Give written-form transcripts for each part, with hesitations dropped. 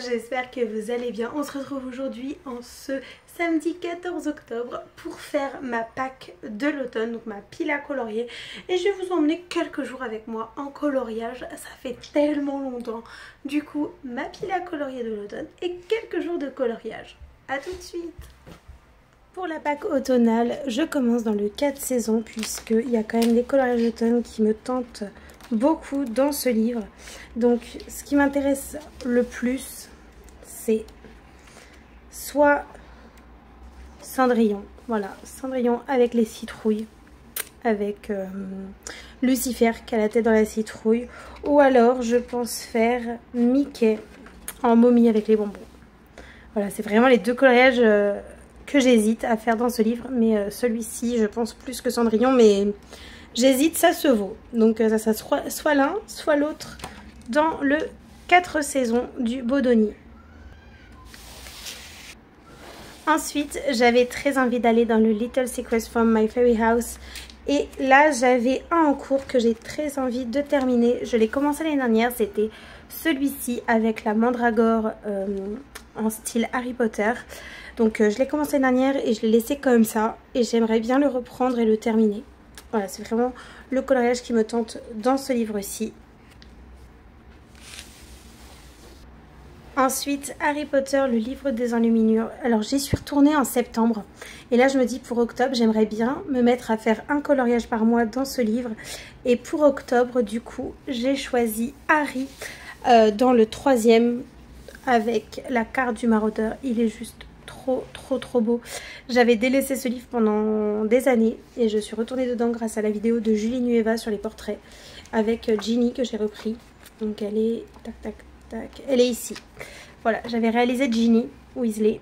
J'espère que vous allez bien. On se retrouve aujourd'hui en ce samedi 14 octobre pour faire ma pack de l'automne, donc ma pile à colorier. Et je vais vous emmener quelques jours avec moi en coloriage, ça fait tellement longtemps. Du coup, ma pile à colorier de l'automne et quelques jours de coloriage. A tout de suite. Pour la pack automnale, je commence dans le 4 saisons puisqu'il y a quand même des coloriages d'automne qui me tentent beaucoup dans ce livre. Donc ce qui m'intéresse le plus, c'est soit Cendrillon, voilà, Cendrillon avec les citrouilles, avec Lucifer qui a la tête dans la citrouille, ou alors je pense faire Mickey en momie avec les bonbons. Voilà, c'est vraiment les deux coloriages que j'hésite à faire dans ce livre, mais celui-ci je pense plus que Cendrillon, mais j'hésite, ça se vaut. Donc ça sera soit l'un, soit l'autre dans le 4 saisons du Bodoni. Ensuite, j'avais très envie d'aller dans le Little Secrets from My Fairy House. Et là, j'avais un en cours que j'ai très envie de terminer. Je l'ai commencé l'année dernière, c'était celui-ci avec la mandragore en style Harry Potter. Donc je l'ai commencé l'année dernière et je l'ai laissé comme ça. Et j'aimerais bien le reprendre et le terminer. Voilà, c'est vraiment le coloriage qui me tente dans ce livre-ci. Ensuite, Harry Potter, le livre des enluminures. Alors, j'y suis retournée en septembre. Et là, je me dis pour octobre, j'aimerais bien me mettre à faire un coloriage par mois dans ce livre. Et pour octobre, du coup, j'ai choisi Harry dans le 3e avec la carte du maraudeur. Il est juste trop beau. J'avais délaissé ce livre pendant des années et je suis retournée dedans grâce à la vidéo de Julie Nueva sur les portraits avec Ginny que j'ai repris. Donc elle est elle est ici. Voilà, j'avais réalisé Ginny Weasley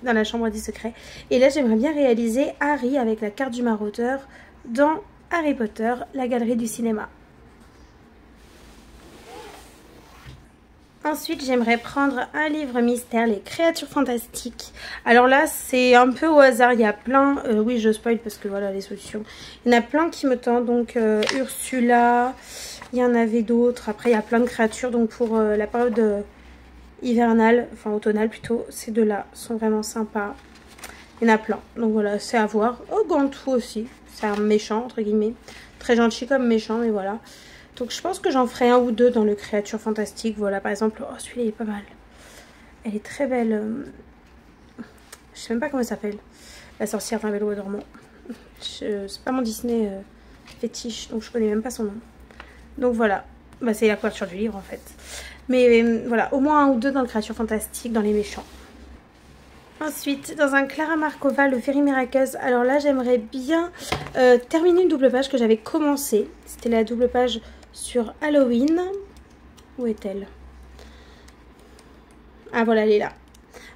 dans la chambre des secrets et là j'aimerais bien réaliser Harry avec la carte du maraudeur dans Harry Potter, la galerie du cinéma. Ensuite, j'aimerais prendre un livre mystère, les créatures fantastiques. Alors là, c'est un peu au hasard. Il y a plein, oui, je spoil parce que voilà les solutions. Il y en a plein qui me tentent. Donc Ursula, il y en avait d'autres. Après, il y a plein de créatures. Donc pour la période hivernale, enfin automnale plutôt, ces deux-là sont vraiment sympas. Il y en a plein. Donc voilà, c'est à voir. Oh, Gantou aussi. C'est un méchant, entre guillemets. Très gentil comme méchant, mais voilà. Donc je pense que j'en ferai un ou deux dans le créature fantastique. Voilà, par exemple, oh celui-là il est pas mal. Elle est très belle. Je sais même pas comment elle s'appelle. La sorcière d'un vélo dormant. C'est pas mon Disney fétiche, donc je connais même pas son nom. Donc voilà, bah, c'est la couverture du livre en fait. Mais voilà, au moins un ou deux dans le créature fantastique, dans les méchants. Ensuite, dans un Clara Markova, le Fairy Miracles. Alors là, j'aimerais bien terminer une double page que j'avais commencé. C'était la double page sur Halloween. Où est-elle? Ah voilà, elle est là.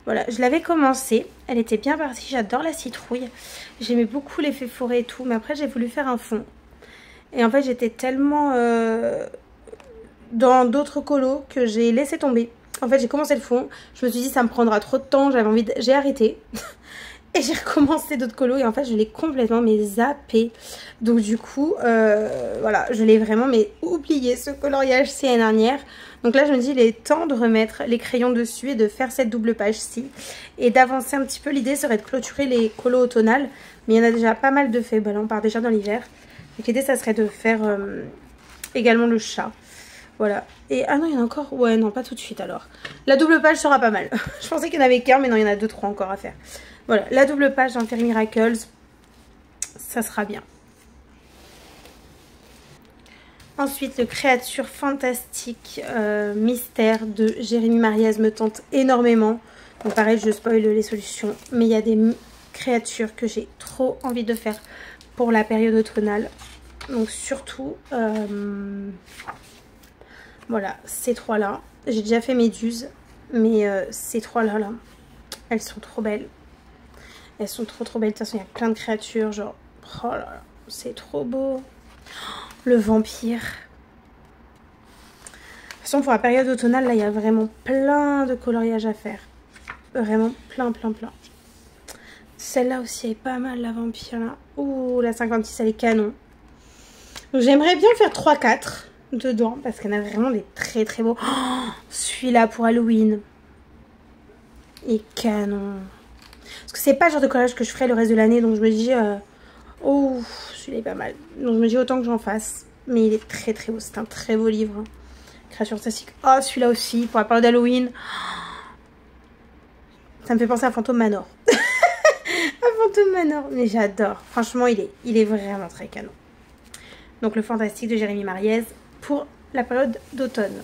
Voilà, je l'avais commencé. Elle était bien partie. J'adore la citrouille. J'aimais beaucoup l'effet forêt et tout. Mais après, j'ai voulu faire un fond. Et en fait, j'étais tellement dans d'autres colos que j'ai laissé tomber. En fait, j'ai commencé le fond. Je me suis dit, ça me prendra trop de temps. J'avais envie de... J'ai arrêté. Et j'ai recommencé d'autres colos. Et en fait, je l'ai complètement zappé. Donc, du coup, voilà. Je l'ai vraiment oublié ce coloriage l'année dernière. Donc là, je me dis, il est temps de remettre les crayons dessus et de faire cette double page-ci. Et d'avancer un petit peu. L'idée serait de clôturer les colos automnales. Mais il y en a déjà pas mal de faits. Bah là, on part déjà dans l'hiver. Donc, l'idée, ça serait de faire également le chat. Voilà. Et ah non, il y en a encore. Ouais, non, pas tout de suite alors. La double page sera pas mal. Je pensais qu'il n'y en avait qu'un, mais non, il y en a 2-3 encore à faire. Voilà, la double page dans Fairy Miracles, ça sera bien. Ensuite, le créature fantastique mystère de Jérémy Mariez me tente énormément. Donc pareil, je spoil les solutions. Mais il y a des créatures que j'ai trop envie de faire pour la période automnale. Donc surtout... voilà, ces trois-là. J'ai déjà fait Méduse, mais ces trois-là, elles sont trop belles. Elles sont trop belles. De toute façon, il y a plein de créatures, genre... Oh là là, c'est trop beau. Le vampire. De toute façon, pour la période automnale, là, il y a vraiment plein de coloriages à faire. Vraiment plein. Celle-là aussi elle est pas mal, la vampire là. Ouh, la 56 elle est canon. Donc j'aimerais bien faire 3-4 dedans parce qu'il y en a vraiment des très très beaux. Oh, celui-là pour Halloween. Il est canon. Parce que c'est pas le genre de collage que je ferai le reste de l'année. Donc je me dis, oh, celui-là est pas mal. Donc je me dis autant que j'en fasse. Mais il est très très beau. C'est un très beau livre. Création classique. Oh, celui-là aussi pour la période d'Halloween. Ça me fait penser à Phantom Manor. À Phantom Manor. Mais j'adore. Franchement, il est vraiment très canon. Donc le Fantastique de Jérémy Mariez pour la période d'automne.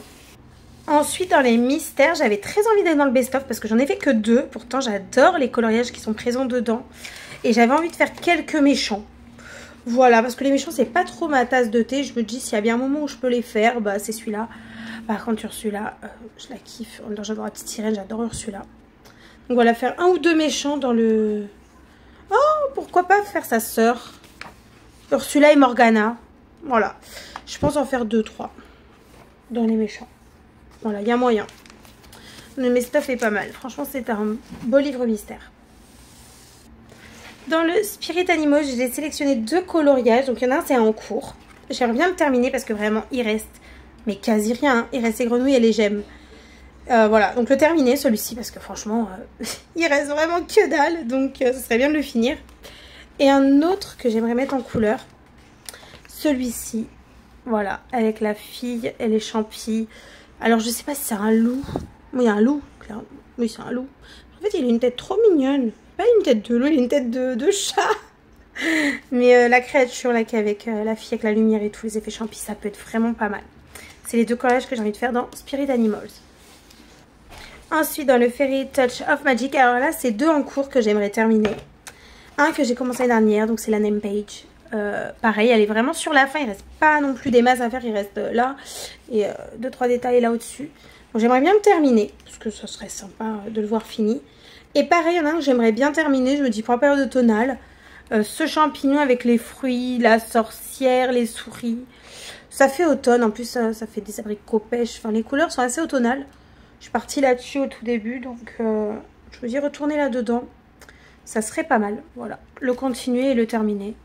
Ensuite, dans les mystères, j'avais très envie d'aller dans le best-of parce que j'en ai fait que 2. Pourtant, j'adore les coloriages qui sont présents dedans. Et j'avais envie de faire quelques méchants. Voilà, parce que les méchants, c'est pas trop ma tasse de thé. Je me dis, s'il y a bien un moment où je peux les faire, bah c'est celui-là. Par contre, Ursula, je la kiffe. J'adore la petite sirène, j'adore Ursula. Donc voilà, faire 1 ou 2 méchants dans le... Oh, pourquoi pas faire sa sœur. Ursula et Morgana. Voilà. Je pense en faire 2-3 dans les méchants. Voilà, il y a moyen. Le best-of est pas mal. Franchement, c'est un beau livre mystère. Dans le Spirit Animals, j'ai sélectionné 2 coloriages. Donc, il y en a un, c'est en cours. J'aimerais bien le terminer parce que vraiment, il reste... Mais quasi rien. Hein. Il reste les grenouilles et les gemmes. Voilà, donc le terminer, celui-ci. Parce que franchement, il reste vraiment que dalle. Donc, ce serait bien de le finir. Et un autre que j'aimerais mettre en couleur. Celui-ci. Voilà, avec la fille et les champis. Alors, je sais pas si c'est un loup. Oui, un loup, clairement. Oui, c'est un loup. En fait, il a une tête trop mignonne. Pas une tête de loup, il a une tête de chat. Mais la créature, là, qui est avec la fille, avec la lumière et tous les effets champis, ça peut être vraiment pas mal. C'est les 2 collages que j'ai envie de faire dans Spirit Animals. Ensuite, dans le Fairy Touch of Magic, alors là, c'est 2 en cours que j'aimerais terminer. Un que j'ai commencé l'année dernière, donc c'est la name page. Pareil, elle est vraiment sur la fin, il reste pas non plus des masses à faire, il reste là et 2-3 détails là au-dessus. Donc j'aimerais bien le terminer, parce que ça serait sympa de le voir fini. Et pareil, il y en a un que j'aimerais bien terminer, je me dis pour la période automnale, ce champignon avec les fruits, la sorcière, les souris. Ça fait automne, en plus ça fait des abricots pêche, enfin les couleurs sont assez automnales. Je suis partie là-dessus au tout début, donc je me dis retourner là-dedans, ça serait pas mal. Voilà, le continuer et le terminer.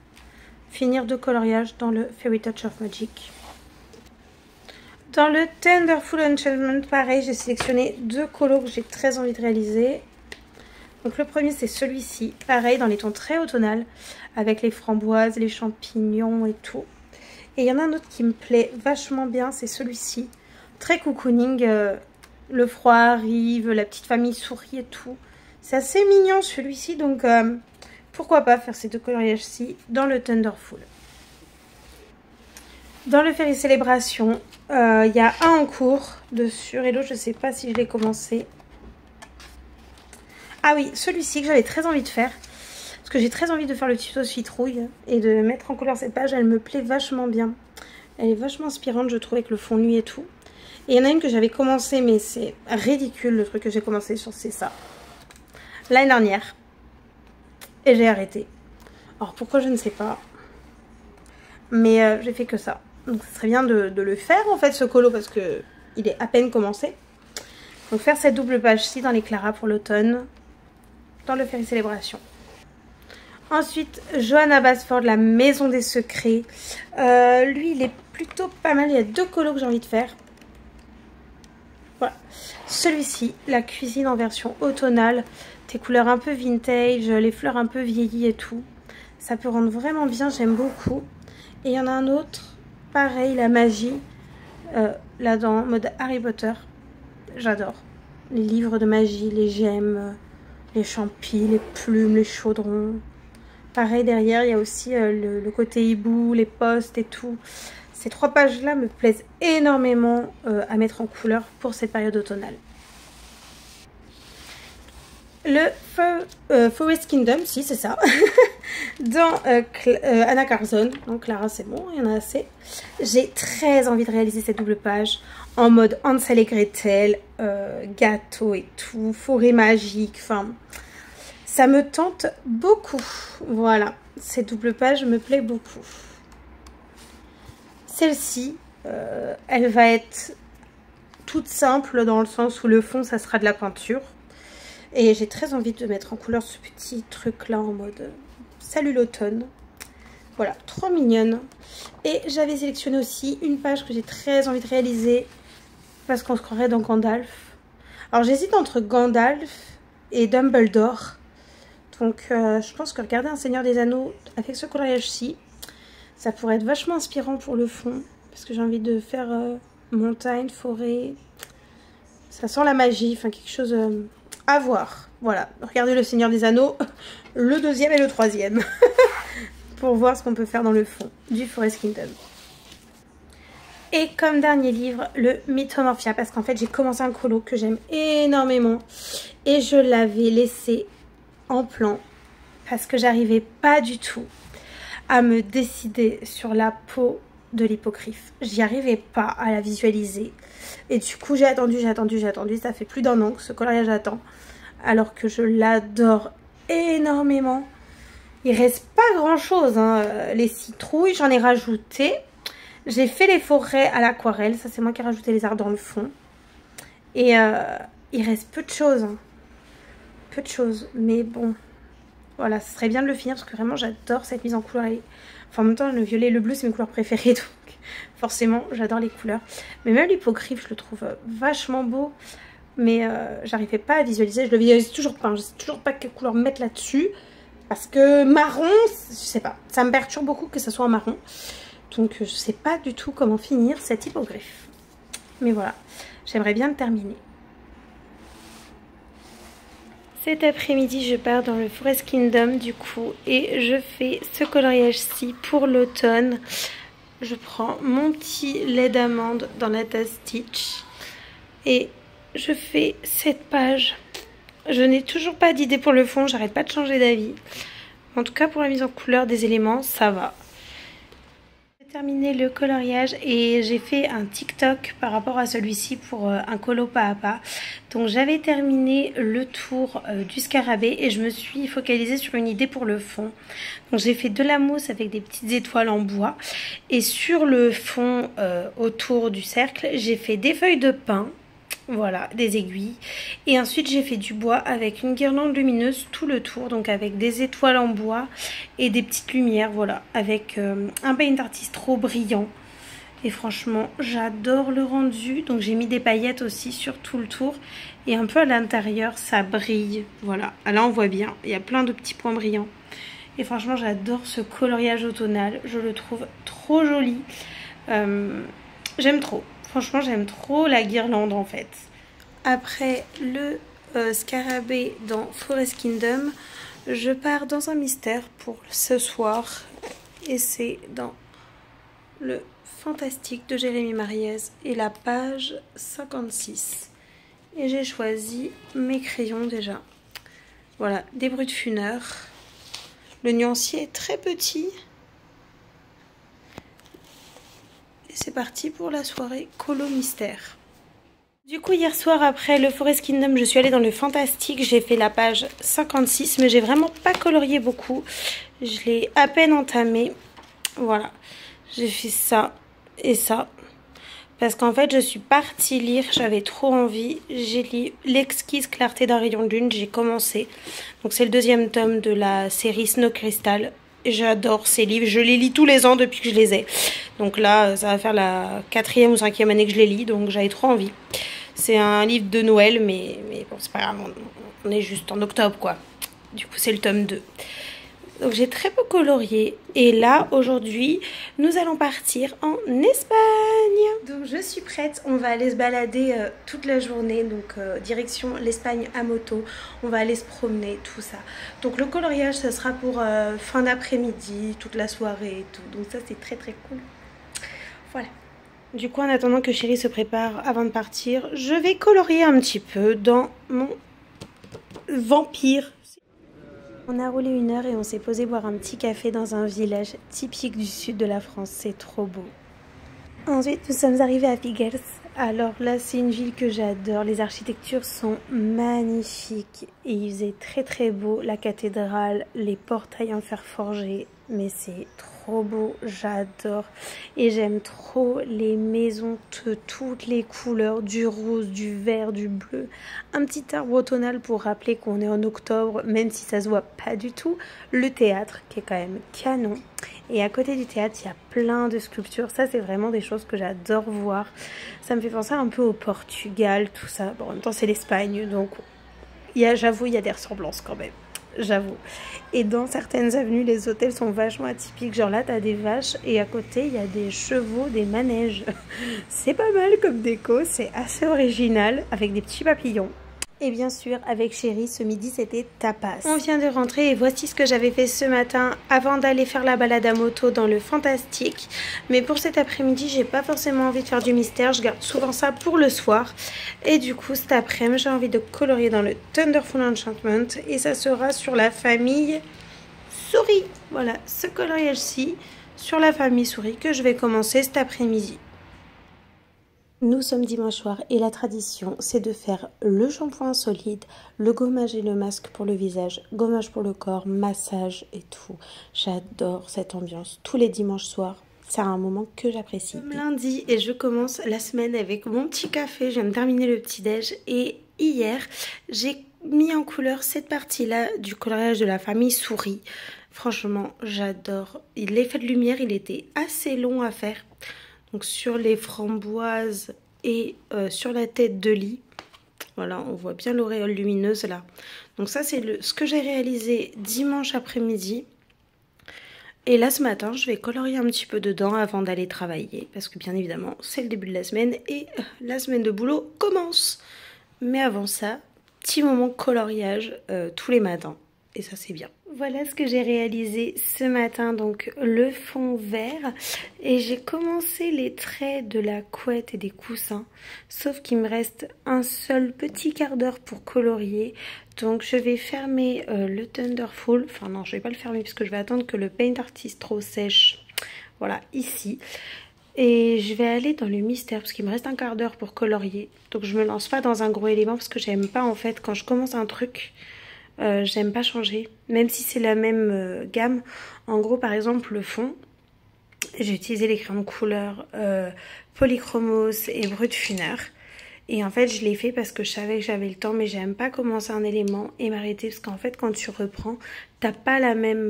Finir 2 coloriages dans le Fairy Touch of Magic. Dans le Tenderful Enchantment, pareil, j'ai sélectionné 2 colos que j'ai très envie de réaliser. Donc le premier, c'est celui-ci. Pareil, dans les tons très automnales, avec les framboises, les champignons et tout. Et il y en a un autre qui me plaît vachement bien, c'est celui-ci. Très cocooning, le froid arrive, la petite famille sourit et tout. C'est assez mignon celui-ci, donc... pourquoi pas faire ces 2 coloriages-ci dans le Tenderful. Dans le Fairy Célébration, il y a un en cours dessus et l'autre, je ne sais pas si je l'ai commencé. Ah oui, celui-ci que j'avais très envie de faire. Parce que j'ai très envie de faire le tuto citrouille et de mettre en couleur cette page. Elle me plaît vachement bien. Elle est vachement inspirante, je trouve, avec le fond nuit et tout. Et il y en a une que j'avais commencé, mais c'est ridicule le truc que j'ai commencé sur, c'est ça. L'année dernière. Et j'ai arrêté. Alors pourquoi je ne sais pas. Mais j'ai fait que ça. Donc ce serait bien de le faire en fait ce colo parce que il est à peine commencé. Donc faire cette double page-ci dans les Clara pour l'automne. Dans le Fairy Célébration. Ensuite, Johanna Basford, la Maison des Secrets. Lui il est plutôt pas mal. Il y a 2 colos que j'ai envie de faire. Voilà. Celui-ci, la cuisine en version automnale. Tes couleurs un peu vintage, les fleurs un peu vieillies et tout. Ça peut rendre vraiment bien, j'aime beaucoup. Et il y en a un autre, pareil, la magie, là-dedans, mode Harry Potter. J'adore. Les livres de magie, les gemmes, les champis, les plumes, les chaudrons. Pareil, derrière, il y a aussi le côté hibou, les postes et tout. Ces 3 pages-là me plaisent énormément à mettre en couleur pour cette période automnale. Le Forest Kingdom, si c'est ça, dans Anna Carzon, donc Clara c'est bon, il y en a assez. J'ai très envie de réaliser cette double page en mode Hansel et Gretel, gâteau et tout, forêt magique, enfin ça me tente beaucoup. Voilà, cette double page me plaît beaucoup. Celle-ci, elle va être toute simple dans le sens où le fond ça sera de la peinture. Et j'ai très envie de mettre en couleur ce petit truc là en mode salut l'automne. Voilà, trop mignonne. Et j'avais sélectionné aussi une page que j'ai très envie de réaliser parce qu'on se croirait dans Gandalf. Alors j'hésite entre Gandalf et Dumbledore. Donc je pense que regarder un Seigneur des Anneaux avec ce coloriage-ci, ça pourrait être vachement inspirant pour le fond. Parce que j'ai envie de faire montagne, forêt. Ça sent la magie, enfin quelque chose à voir. Voilà, regardez le Seigneur des Anneaux, le 2e et le 3e. Pour voir ce qu'on peut faire dans le fond du Forest Kingdom. Et comme dernier livre, le Mythomorphia. Parce qu'en fait, j'ai commencé un colo que j'aime énormément. Et je l'avais laissé en plan. Parce que j'arrivais pas du tout à me décider sur la peau de l'hippogriffe. J'y arrivais pas à la visualiser. Et du coup, j'ai attendu. Ça fait plus d'1 an que ce coloriage attend. Alors que je l'adore énormément. Il reste pas grand chose, hein. Les citrouilles, j'en ai rajouté. J'ai fait les forêts à l'aquarelle. Ça, c'est moi qui ai rajouté les arbres dans le fond. Et il reste peu de choses. Hein. Peu de choses. Mais bon, voilà, ce serait bien de le finir parce que vraiment, j'adore cette mise en couleur. Enfin, en même temps, le violet et le bleu, c'est mes couleurs préférées. Donc, forcément, j'adore les couleurs. Mais même l'hippogriffe, je le trouve vachement beau. Mais j'arrivais pas à visualiser. Je le visualise toujours pas. Je sais toujours pas quelle couleur mettre là-dessus. Parce que marron, je sais pas, ça me perturbe beaucoup que ça soit en marron. Donc je sais pas du tout comment finir cette hippogriffe. Mais voilà, j'aimerais bien le terminer. Cet après-midi, je pars dans le Forest Kingdom du coup. Et je fais ce coloriage-ci pour l'automne. Je prends mon petit lait d'amande dans la tasse Stitch. Et je fais cette page. Je n'ai toujours pas d'idée pour le fond, j'arrête pas de changer d'avis. En tout cas, pour la mise en couleur des éléments, ça va. J'ai terminé le coloriage et j'ai fait un TikTok par rapport à celui-ci pour un colo pas à pas. Donc j'avais terminé le tour du scarabée et je me suis focalisée sur une idée pour le fond. Donc j'ai fait de la mousse avec des petites étoiles en bois. Et sur le fond autour du cercle, j'ai fait des feuilles de pin. Voilà, des aiguilles. Et ensuite, j'ai fait du bois avec une guirlande lumineuse tout le tour. Donc avec des étoiles en bois et des petites lumières. Voilà, avec un paint artist trop brillant. Et franchement, j'adore le rendu. Donc j'ai mis des paillettes aussi sur tout le tour. Et un peu à l'intérieur, ça brille. Voilà, là on voit bien. Il y a plein de petits points brillants. Et franchement, j'adore ce coloriage automnal. Je le trouve trop joli. J'aime trop. Franchement, j'aime trop la guirlande en fait. Après le scarabée dans Forest Kingdom, je pars dans un mystère pour ce soir. Et c'est dans le Fantastique de Jérémy Mariez et la page 56. Et j'ai choisi mes crayons déjà. Voilà, des Brut Funeur. Le nuancier est très petit. C'est parti pour la soirée colo mystère. Du coup, hier soir, après le Forest Kingdom, je suis allée dans le Fantastique. J'ai fait la page 56, mais j'ai vraiment pas colorié beaucoup. Je l'ai à peine entamé. Voilà, j'ai fait ça et ça. Parce qu'en fait, je suis partie lire, j'avais trop envie. J'ai lu L'exquise clarté d'un rayon de lune, j'ai commencé. Donc c'est le 2e tome de la série Snow Crystal. J'adore ces livres, je les lis tous les ans depuis que je les ai. Donc là, ça va faire la 4e ou 5e année que je les lis, donc j'avais trop envie. C'est un livre de Noël, mais bon, c'est pas grave, on est juste en octobre, quoi. Du coup, c'est le tome 2. Donc j'ai très peu colorié. Et là, aujourd'hui, nous allons partir en Espagne. Donc je suis prête, on va aller se balader toute la journée. Donc direction l'Espagne à moto. On va aller se promener, tout ça. Donc le coloriage, ça sera pour fin d'après-midi, toute la soirée et tout. Donc ça, c'est très très cool. Voilà. Du coup, en attendant que Chérie se prépare avant de partir, je vais colorier un petit peu dans mon vampire. On a roulé 1 heure et on s'est posé boire un petit café dans un village typique du sud de la France. C'est trop beau. Ensuite, nous sommes arrivés à Figueres. Alors là, c'est une ville que j'adore. Les architectures sont magnifiques et il faisait très très beau. La cathédrale, les portails en fer forgé, mais c'est trop beau, j'adore. Et j'aime trop les maisons de toutes les couleurs, du rose, du vert, du bleu. Un petit arbre automnal pour rappeler qu'on est en octobre, même si ça se voit pas du tout. Le théâtre qui est quand même canon. Et à côté du théâtre, il y a plein de sculptures. Ça, c'est vraiment des choses que j'adore voir. Ça me fait penser un peu au Portugal, tout ça. Bon, en même temps, c'est l'Espagne, donc j'avoue, il y a des ressemblances quand même. J'avoue. Et dans certaines avenues, les hôtels sont vachement atypiques. Genre là, t'as des vaches et à côté, il y a des chevaux, des manèges. C'est pas mal comme déco, c'est assez original avec des petits papillons. Et bien sûr, avec Chéri, ce midi, c'était tapas. On vient de rentrer et voici ce que j'avais fait ce matin avant d'aller faire la balade à moto dans le Fantastique. Mais pour cet après-midi, j'ai pas forcément envie de faire du mystère. Je garde souvent ça pour le soir. Et du coup, cet après-midi, j'ai envie de colorier dans le Thunderful Enchantment. Et ça sera sur la famille souris. Voilà, ce coloriage-ci sur la famille souris que je vais commencer cet après-midi. Nous sommes dimanche soir et la tradition, c'est de faire le shampoing solide, le gommage et le masque pour le visage, gommage pour le corps, massage et tout. J'adore cette ambiance. Tous les dimanches soirs, c'est un moment que j'apprécie. Lundi et je commence la semaine avec mon petit café. Je viens de terminer le petit-déj et hier, j'ai mis en couleur cette partie-là du coloriage de la famille souris. Franchement, j'adore. L'effet de lumière, il était assez long à faire. Donc sur les framboises et sur la tête de lit. Voilà, on voit bien l'auréole lumineuse là. Donc ça c'est ce que j'ai réalisé dimanche après-midi. Et là ce matin, je vais colorier un petit peu dedans avant d'aller travailler. Parce que bien évidemment, c'est le début de la semaine et la semaine de boulot commence. Mais avant ça, petit moment coloriage tous les matins. Et ça c'est bien. Voilà ce que j'ai réalisé ce matin, donc le fond vert. Et j'ai commencé les traits de la couette et des coussins. Sauf qu'il me reste un seul petit quart d'heure pour colorier. Donc je vais fermer le Thunderful. Enfin non, je vais pas le fermer puisque je vais attendre que le Paint Artist Raw sèche. Voilà, ici. Et je vais aller dans le mystère parce qu'il me reste un quart d'heure pour colorier. Donc je me lance pas dans un gros élément parce que j'aime pas en fait quand je commence un truc... j'aime pas changer, même si c'est la même gamme. En gros, par exemple, le fond, j'ai utilisé les crayons de couleur Polychromos et Brutfuner. Et en fait, je l'ai fait parce que je savais que j'avais le temps, mais j'aime pas commencer un élément et m'arrêter. Parce qu'en fait, quand tu reprends, t'as pas la même,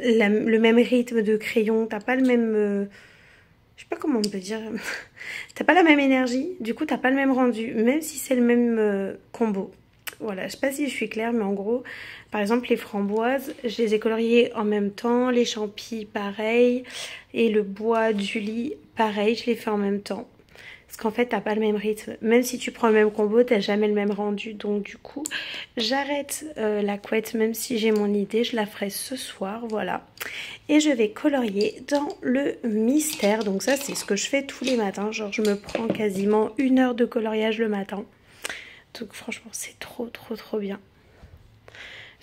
le même rythme de crayon, t'as pas le même... je sais pas comment on peut dire. T'as pas la même énergie, du coup, t'as pas le même rendu, même si c'est le même combo. Voilà, je sais pas si je suis claire, mais en gros, par exemple, les framboises, je les ai coloriées en même temps. Les champis, pareil. Et le bois du lit, pareil, je les fais en même temps. Parce qu'en fait, t'as pas le même rythme. Même si tu prends le même combo, t'as jamais le même rendu. Donc du coup, j'arrête la couette, même si j'ai mon idée. Je la ferai ce soir, voilà. Et je vais colorier dans le mystère. Donc ça, c'est ce que je fais tous les matins. Genre, je me prends quasiment 1 heure de coloriage le matin. Donc franchement c'est trop bien.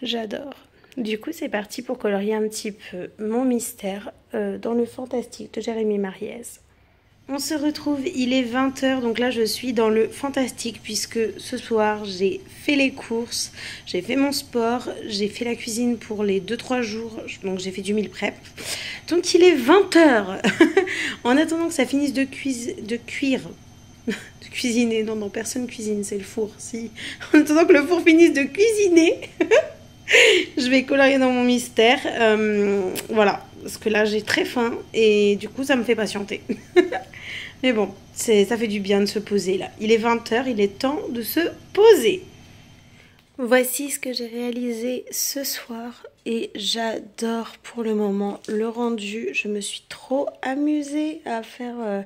J'adore. Du coup c'est parti pour colorier un petit peu mon mystère dans le Fantastique de Jérémy Mariez. On se retrouve, il est 20 h, donc là je suis dans le Fantastique puisque ce soir j'ai fait les courses, j'ai fait mon sport, j'ai fait la cuisine pour les 2-3 jours, donc j'ai fait du meal prep. Donc il est 20 h. En attendant que ça finisse de cuire, de cuisiner, non personne cuisine, c'est le four. Si, en attendant que le four finisse de cuisiner, je vais colorier dans mon mystère. Voilà, parce que là j'ai très faim et du coup ça me fait patienter. Mais bon, ça fait du bien de se poser là. Il est 20 h, il est temps de se poser. Voici ce que j'ai réalisé ce soir et j'adore pour le moment le rendu. Je me suis trop amusée à faire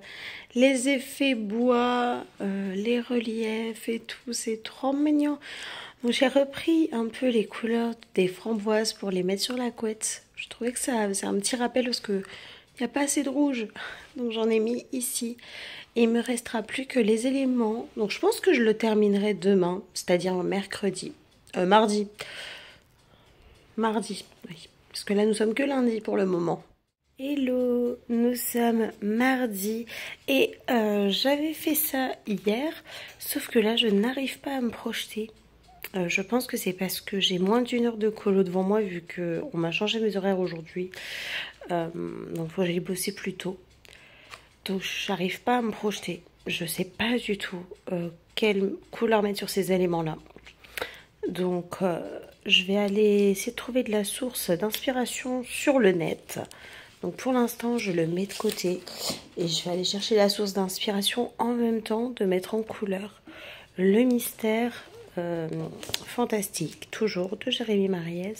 les effets bois, les reliefs et tout. C'est trop mignon. Donc j'ai repris un peu les couleurs des framboises pour les mettre sur la couette. Je trouvais que c'est un petit rappel parce que il n'y a pas assez de rouge. Donc j'en ai mis ici. Et il me restera plus que les éléments. Donc je pense que je le terminerai demain, c'est-à-dire mercredi. Mardi. Mardi, oui. Parce que là, nous sommes que lundi pour le moment. Hello, nous sommes mardi. Et j'avais fait ça hier. Sauf que là, je n'arrive pas à me projeter. Je pense que c'est parce que j'ai moins d'une heure de colo devant moi vu qu'on m'a changé mes horaires aujourd'hui. Donc faut que j'aille bosser plus tôt. Donc j'arrive pas à me projeter. Je sais pas du tout quelle couleur mettre sur ces éléments-là. Donc je vais aller essayer de trouver de la source d'inspiration sur le net. Donc pour l'instant je le mets de côté. Et je vais aller chercher la source d'inspiration en même temps de mettre en couleur le mystère fantastique, toujours de Jérémy Mariez.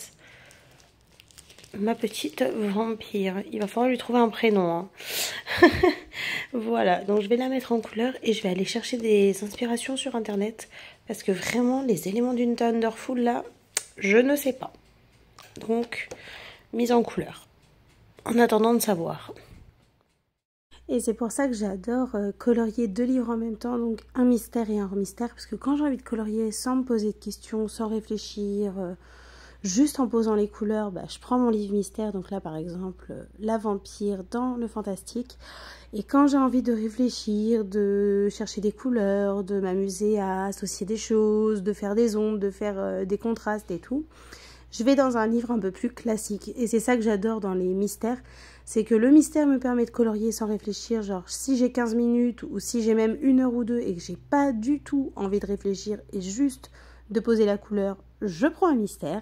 Ma petite vampire. Il va falloir lui trouver un prénom. Hein. Voilà, donc je vais la mettre en couleur et je vais aller chercher des inspirations sur internet. Parce que vraiment, les éléments d'une Thunderfull là, je ne sais pas. Donc, mise en couleur. En attendant de savoir. Et c'est pour ça que j'adore colorier 2 livres en même temps, donc un mystère et un mystère. Parce que quand j'ai envie de colorier sans me poser de questions, sans réfléchir... juste en posant les couleurs, je prends mon livre mystère, donc là par exemple la vampire dans le fantastique. Et quand j'ai envie de réfléchir, de chercher des couleurs, de m'amuser à associer des choses, de faire des ombres, de faire des contrastes et tout, je vais dans un livre un peu plus classique. Et c'est ça que j'adore dans les mystères, c'est que le mystère me permet de colorier sans réfléchir. Genre si j'ai 15 minutes ou si j'ai même 1 heure ou 2 et que j'ai pas du tout envie de réfléchir et juste de poser la couleur, je prends un mystère.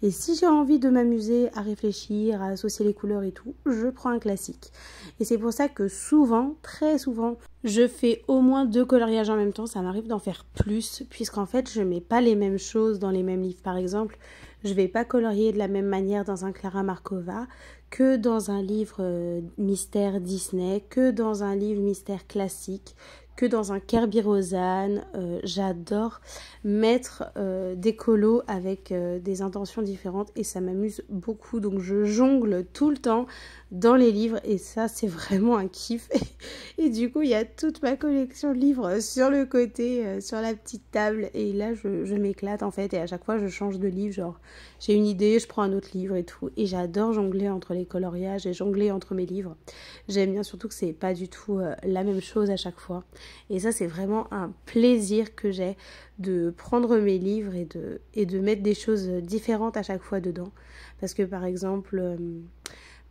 Et si j'ai envie de m'amuser à réfléchir, à associer les couleurs et tout, je prends un classique. Et c'est pour ça que souvent, très souvent, je fais au moins 2 coloriages en même temps. Ça m'arrive d'en faire plus, puisqu'en fait, je mets pas les mêmes choses dans les mêmes livres. Par exemple, je vais pas colorier de la même manière dans un Clara Markova que dans un livre mystère Disney, que dans un livre mystère classique, que dans un Kerby Rosanes. J'adore mettre des colos avec des intentions différentes et ça m'amuse beaucoup. Donc je jongle tout le temps dans les livres et ça c'est vraiment un kiff. Et du coup il y a toute ma collection de livres sur le côté, sur la petite table et là je m'éclate en fait et à chaque fois je change de livre. Genre j'ai une idée, je prends un autre livre et tout. Et j'adore jongler entre les coloriages et jongler entre mes livres. J'aime bien surtout que c'est pas du tout la même chose à chaque fois. Et ça, c'est vraiment un plaisir que j'ai de prendre mes livres et de mettre des choses différentes à chaque fois dedans. Parce que par exemple,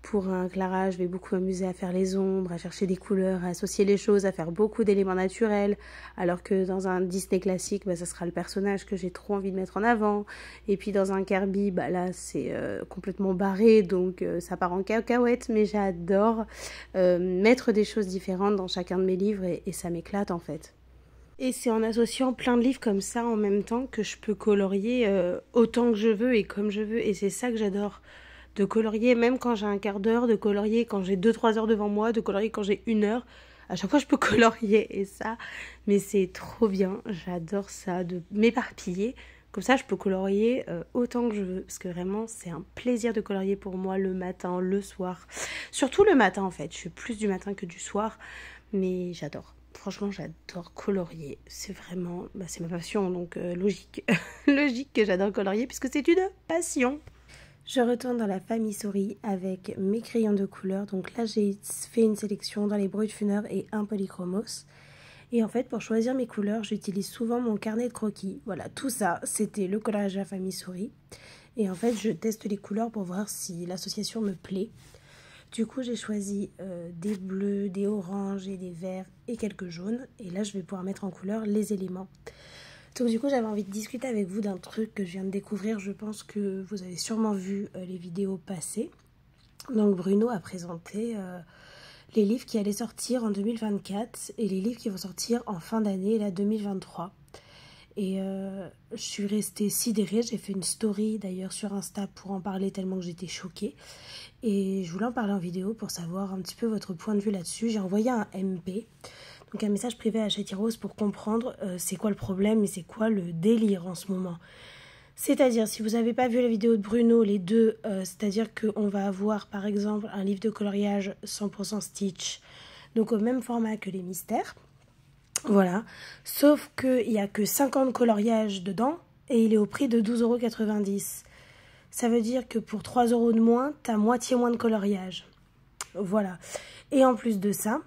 pour un Clara, je vais beaucoup m'amuser à faire les ombres, à chercher des couleurs, à associer les choses, à faire beaucoup d'éléments naturels. Alors que dans un Disney classique, ça sera le personnage que j'ai trop envie de mettre en avant. Et puis dans un Kerby, là c'est complètement barré, donc ça part en cacahuète. Mais j'adore mettre des choses différentes dans chacun de mes livres et ça m'éclate en fait. Et c'est en associant plein de livres comme ça en même temps que je peux colorier autant que je veux et comme je veux. Et c'est ça que j'adore. De colorier même quand j'ai un quart d'heure, de colorier quand j'ai 2-3 heures devant moi, de colorier quand j'ai 1 heure. À chaque fois, je peux colorier et ça, mais c'est trop bien. J'adore ça, de m'éparpiller. Comme ça, je peux colorier autant que je veux. Parce que vraiment, c'est un plaisir de colorier pour moi le matin, le soir. Surtout le matin, en fait. Je suis plus du matin que du soir. Mais j'adore. Franchement, j'adore colorier. C'est vraiment... c'est ma passion, donc logique. Logique que j'adore colorier puisque c'est une passion. Je retourne dans la famille souris avec mes crayons de couleur. Donc là, j'ai fait une sélection dans les Brutfuner et un Polychromos. Et en fait, pour choisir mes couleurs, j'utilise souvent mon carnet de croquis. Voilà, tout ça, c'était le coloriage de la famille souris. Et en fait, je teste les couleurs pour voir si l'association me plaît. Du coup, j'ai choisi des bleus, des oranges et des verts et quelques jaunes. Et là, je vais pouvoir mettre en couleur les éléments. Donc du coup, j'avais envie de discuter avec vous d'un truc que je viens de découvrir. Je pense que vous avez sûrement vu les vidéos passées. Donc Bruno a présenté les livres qui allaient sortir en 2024 et les livres qui vont sortir en fin d'année, là 2023. Et je suis restée sidérée. J'ai fait une story d'ailleurs sur Insta pour en parler tellement que j'étais choquée. Et je voulais en parler en vidéo pour savoir un petit peu votre point de vue là-dessus. J'ai envoyé un MP. Donc un message privé à Chatty Rose pour comprendre c'est quoi le problème et c'est quoi le délire en ce moment. C'est-à-dire, si vous n'avez pas vu la vidéo de Bruno, les deux, c'est-à-dire qu'on va avoir par exemple un livre de coloriage 100% Stitch, donc au même format que les mystères. Voilà, sauf qu'il n'y a que 50 coloriages dedans et il est au prix de 12,90 €. Ça veut dire que pour 3 € de moins, tu as moitié moins de coloriage. Voilà. Et en plus de ça...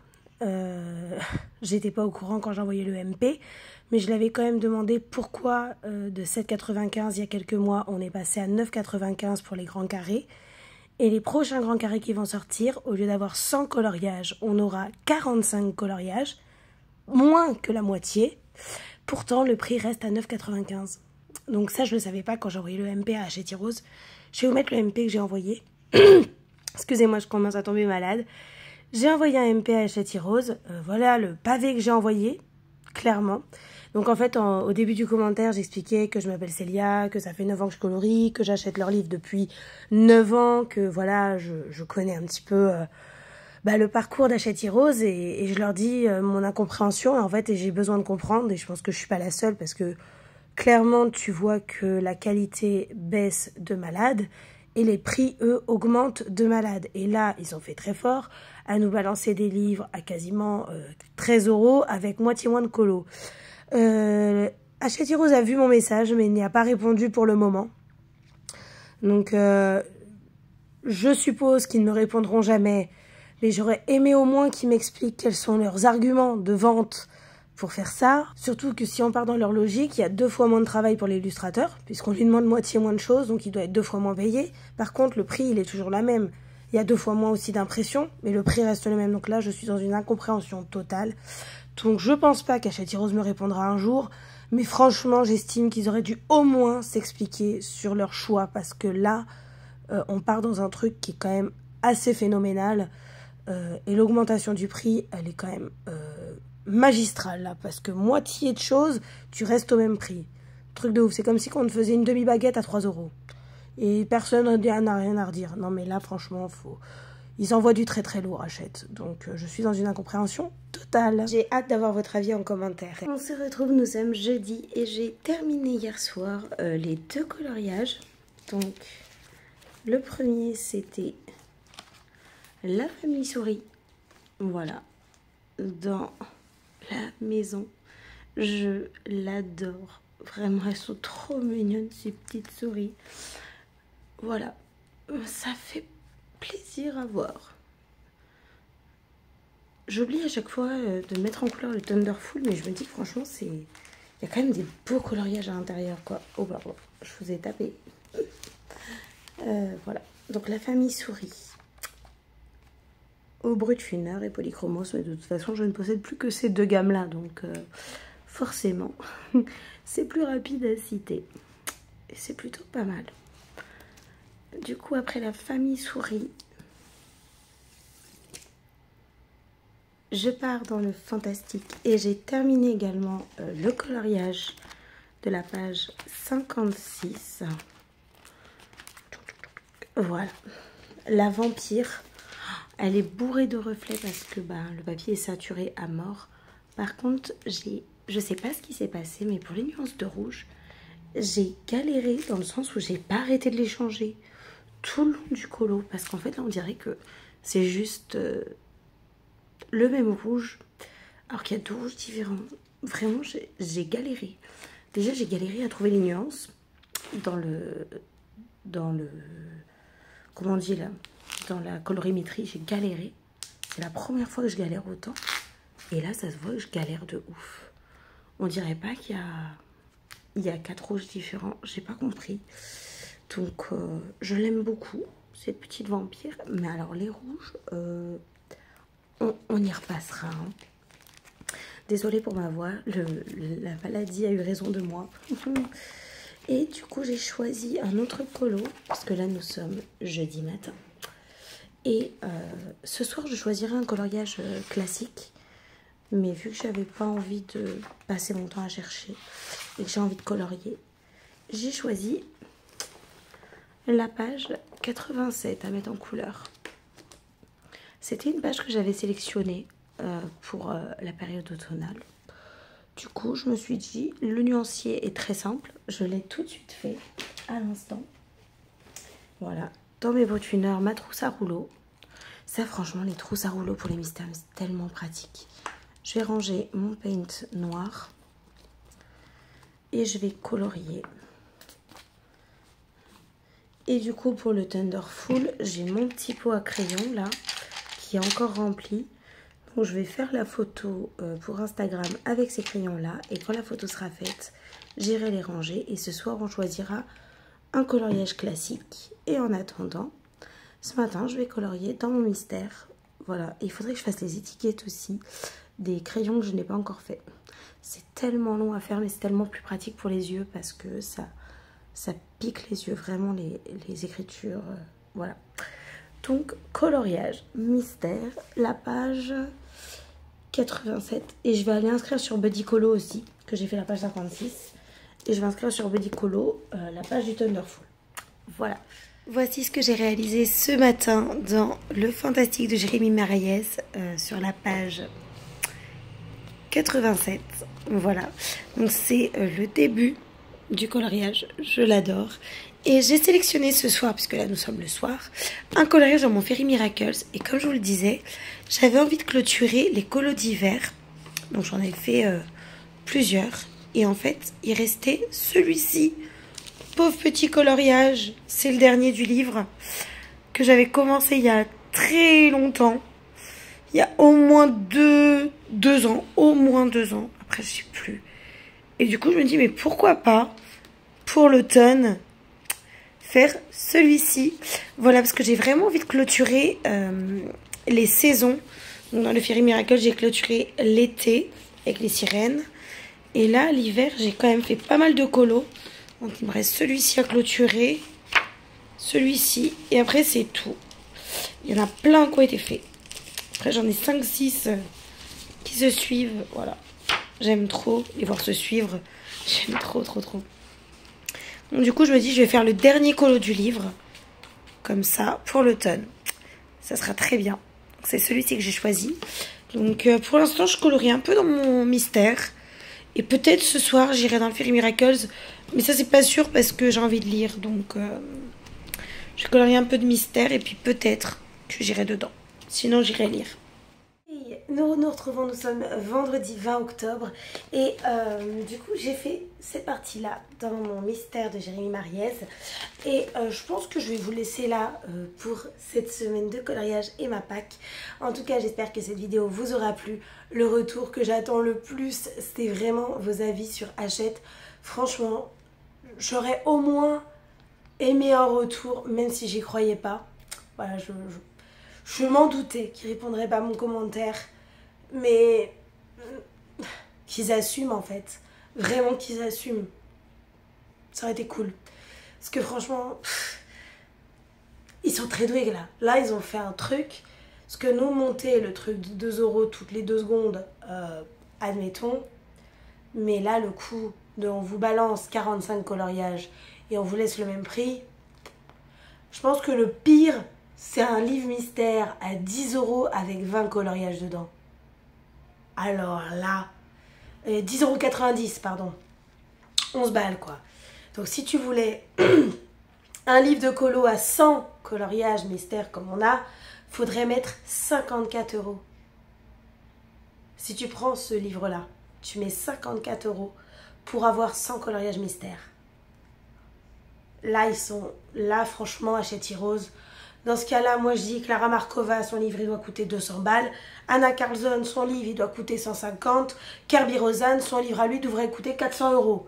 J'étais pas au courant quand j'ai envoyé le MP, mais je l'avais quand même demandé pourquoi de 7,95 il y a quelques mois, on est passé à 9,95 pour les grands carrés. Et les prochains grands carrés qui vont sortir, au lieu d'avoir 100 coloriages, on aura 45 coloriages, moins que la moitié. Pourtant, le prix reste à 9,95. Donc ça, je ne le savais pas quand j'ai envoyé le MP à Hachette Rose. Je vais vous mettre le MP que j'ai envoyé. Excusez-moi, je commence à tomber malade. J'ai envoyé un MP à Hachette Rose. Voilà le pavé que j'ai envoyé, clairement. Donc en fait, au début du commentaire, j'expliquais que je m'appelle Célia, que ça fait 9 ans que je colorie, que j'achète leurs livres depuis 9 ans, que voilà, je connais un petit peu le parcours d'Hachette Rose et je leur dis mon incompréhension en fait, et j'ai besoin de comprendre, et je pense que je suis pas la seule parce que clairement, tu vois que la qualité baisse de malade et les prix, eux, augmentent de malade. Et là, ils ont fait très fort à nous balancer des livres à quasiment 13 € avec moitié moins de colo. Hachette Rose a vu mon message, mais il n'y a pas répondu pour le moment. Donc, je suppose qu'ils ne me répondront jamais. Mais j'aurais aimé au moins qu'ils m'expliquent quels sont leurs arguments de vente pour faire ça. Surtout que si on part dans leur logique, il y a 2 fois moins de travail pour l'illustrateur, puisqu'on lui demande moitié moins de choses, donc il doit être 2 fois moins payé. Par contre, le prix, il est toujours la même. Il y a 2 fois moins aussi d'impression, mais le prix reste le même. Donc là, je suis dans une incompréhension totale. Donc je pense pas qu'Hachette Rose me répondra un jour, mais franchement, j'estime qu'ils auraient dû au moins s'expliquer sur leur choix, parce que là, on part dans un truc qui est quand même assez phénoménal. Et l'augmentation du prix, elle est quand même magistrale, là, parce que moitié de choses, tu restes au même prix. Truc de ouf, c'est comme si on te faisait une demi-baguette à 3 €. Et personne n'a rien à redire. Non mais là, franchement, ils envoient du très très lourd, Hachette. Donc je suis dans une incompréhension totale. J'ai hâte d'avoir votre avis en commentaire. On se retrouve, nous sommes jeudi, et j'ai terminé hier soir les 2 coloriages. Donc, le premier, c'était la famille souris. Voilà. Dans la maison. Je l'adore. Vraiment, elles sont trop mignonnes, ces petites souris. Voilà. Ça fait plaisir à voir. J'oublie à chaque fois de mettre en couleur le Thunderful, mais je me dis que franchement, il y a quand même des beaux coloriages à l'intérieur, quoi. Oh bah, bon, je vous ai tapé. Voilà. Donc, la famille souris. Au brut funeur et polychromos, mais de toute façon je ne possède plus que ces 2 gammes là, donc forcément c'est plus rapide à citer et c'est plutôt pas mal. Du coup, après la famille souris, je pars dans le fantastique et j'ai terminé également le coloriage de la page 56. Voilà, la vampire. Elle est bourrée de reflets parce que le papier est saturé à mort. Par contre, je sais pas ce qui s'est passé, mais pour les nuances de rouge, j'ai galéré dans le sens où j'ai pas arrêté de les changer tout le long du colo. Parce qu'en fait, là, on dirait que c'est juste le même rouge, alors qu'il y a 2 rouges différents. Vraiment, j'ai galéré. Déjà, j'ai galéré à trouver les nuances dans le comment on dit là, dans la colorimétrie. J'ai galéré. C'est la première fois que je galère autant. Et là, ça se voit que je galère de ouf. On dirait pas qu'il y a 4 rouges différents. J'ai pas compris. Donc, je l'aime beaucoup, cette petite vampire. Mais alors, les rouges, on y repassera. Hein. Désolée pour ma voix. La maladie a eu raison de moi. Et du coup, j'ai choisi un autre colo. Parce que là, nous sommes jeudi matin. Et ce soir, je choisirai un coloriage classique. Mais vu que j'avais pas envie de passer mon temps à chercher et que j'ai envie de colorier, j'ai choisi la page 87 à mettre en couleur. C'était une page que j'avais sélectionnée pour la période automnale. Du coup, je me suis dit, le nuancier est très simple. Je l'ai tout de suite fait à l'instant. Voilà, dans mes botuneurs, ma trousse à rouleau. Ça, franchement, les trousses à rouleau pour les mystères, c'est tellement pratique. Je vais ranger mon paint noir et je vais colorier. Et du coup, pour le Thunderful, j'ai mon petit pot à crayon là qui est encore rempli. Donc je vais faire la photo pour Instagram avec ces crayons-là. Et quand la photo sera faite, j'irai les ranger. Et ce soir, on choisira un coloriage classique. Et en attendant, ce matin, je vais colorier dans mon mystère. Voilà, et il faudrait que je fasse les étiquettes aussi des crayons que je n'ai pas encore fait. C'est tellement long à faire, mais c'est tellement plus pratique pour les yeux parce que ça pique les yeux, vraiment, les écritures. Voilà. Donc, coloriage, mystère, la page 87. Et je vais aller inscrire sur Buddycolo aussi, que j'ai fait la page 56. Et je vais inscrire sur Buddycolo la page du Thunderful. Voilà. Voici ce que j'ai réalisé ce matin dans Le Fantastique de Jérémy Maraillès sur la page 87. Voilà. Donc, c'est le début du coloriage. Je l'adore. Et j'ai sélectionné ce soir, puisque là nous sommes le soir, un coloriage dans mon Fairy Miracles. Et comme je vous le disais, j'avais envie de clôturer les colos d'hiver. Donc j'en ai fait plusieurs. Et en fait, il restait celui-ci. Pauvre petit coloriage. C'est le dernier du livre que j'avais commencé il y a très longtemps. Il y a au moins deux ans. Au moins 2 ans. Après, je ne sais plus. Et du coup, je me dis, mais pourquoi pas, pour l'automne, faire celui-ci. Voilà, parce que j'ai vraiment envie de clôturer les saisons. Donc, dans le Fairy Miracle, j'ai clôturé l'été avec les sirènes. Et là, l'hiver, j'ai quand même fait pas mal de colos. Donc, il me reste celui-ci à clôturer. Celui-ci. Et après, c'est tout. Il y en a plein qui ont été faits. Après, j'en ai 5-6 qui se suivent. Voilà. J'aime trop les voir se suivre. J'aime trop. Donc, du coup, je me dis, je vais faire le dernier colo du livre. Comme ça, pour l'automne. Ça sera très bien. C'est celui-ci que j'ai choisi. Donc, pour l'instant, je colorie un peu dans mon mystère. Et peut-être ce soir, j'irai dans le Fairy Miracles. Mais ça, c'est pas sûr parce que j'ai envie de lire. Donc, je colorie un peu de mystère. Et puis, peut-être que j'irai dedans. Sinon, j'irai lire. Nous nous retrouvons, nous sommes vendredi 20 octobre et du coup j'ai fait cette partie-là dans mon mystère de Jérémy Maraillès et je pense que je vais vous laisser là pour cette semaine de coloriage et ma Pâques. En tout cas, j'espère que cette vidéo vous aura plu. Le retour que j'attends le plus, c'est vraiment vos avis sur Hachette. Franchement, j'aurais au moins aimé un retour, même si j'y croyais pas. Voilà, je m'en doutais qu'ils répondraient pas à mon commentaire. Mais qu'ils assument en fait. Vraiment qu'ils assument. Ça aurait été cool. Parce que franchement, ils sont très doués là. Là, ils ont fait un truc. Parce que nous, monter le truc de 2 € toutes les 2 secondes, admettons. Mais là, le coup de on vous balance 45 coloriages et on vous laisse le même prix. Je pense que le pire, c'est un livre mystère à 10 € avec 20 coloriages dedans. Alors là, 10,90 €, pardon. 11 balles, quoi. Donc, si tu voulais un livre de colo à 100 coloriages mystères comme on a, faudrait mettre 54 €. Si tu prends ce livre-là, tu mets 54 € pour avoir 100 coloriages mystères. Là, ils sont... Là, franchement, Hachette Heroes. Dans ce cas-là, moi je dis Clara Markova, son livre il doit coûter 200 balles. Anna Carlson, son livre il doit coûter 150. Kirby Rosanne, son livre à lui devrait coûter 400 €.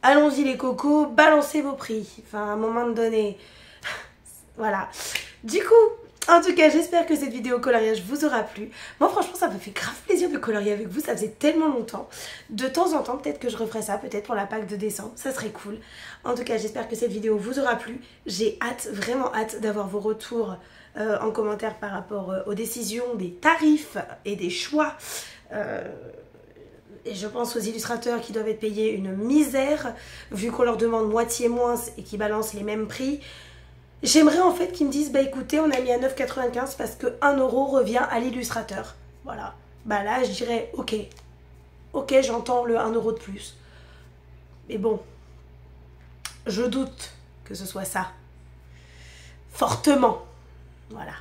Allons-y les cocos, balancez vos prix. Enfin, à un moment donné. Voilà. Du coup, en tout cas, j'espère que cette vidéo coloriage vous aura plu. Moi, franchement, ça me fait grave plaisir de colorier avec vous. Ça faisait tellement longtemps. De temps en temps, peut-être que je referai ça, peut-être pour la Pâques de décembre. Ça serait cool. En tout cas, j'espère que cette vidéo vous aura plu. J'ai hâte, vraiment hâte d'avoir vos retours en commentaire par rapport aux décisions, des tarifs et des choix. Et je pense aux illustrateurs qui doivent être payés une misère, vu qu'on leur demande moitié moins et qu'ils balancent les mêmes prix. J'aimerais en fait qu'ils me disent, bah écoutez, on a mis à 9,95 parce que 1 € revient à l'illustrateur. Voilà. Bah là, je dirais, ok. Ok, j'entends le 1 € de plus. Mais bon, je doute que ce soit ça. Fortement. Voilà.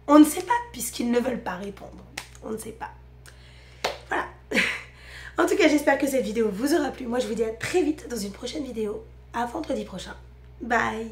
On ne sait pas, puisqu'ils ne veulent pas répondre. On ne sait pas. Voilà. En tout cas, j'espère que cette vidéo vous aura plu. Moi, je vous dis à très vite dans une prochaine vidéo. À vendredi prochain. Bye.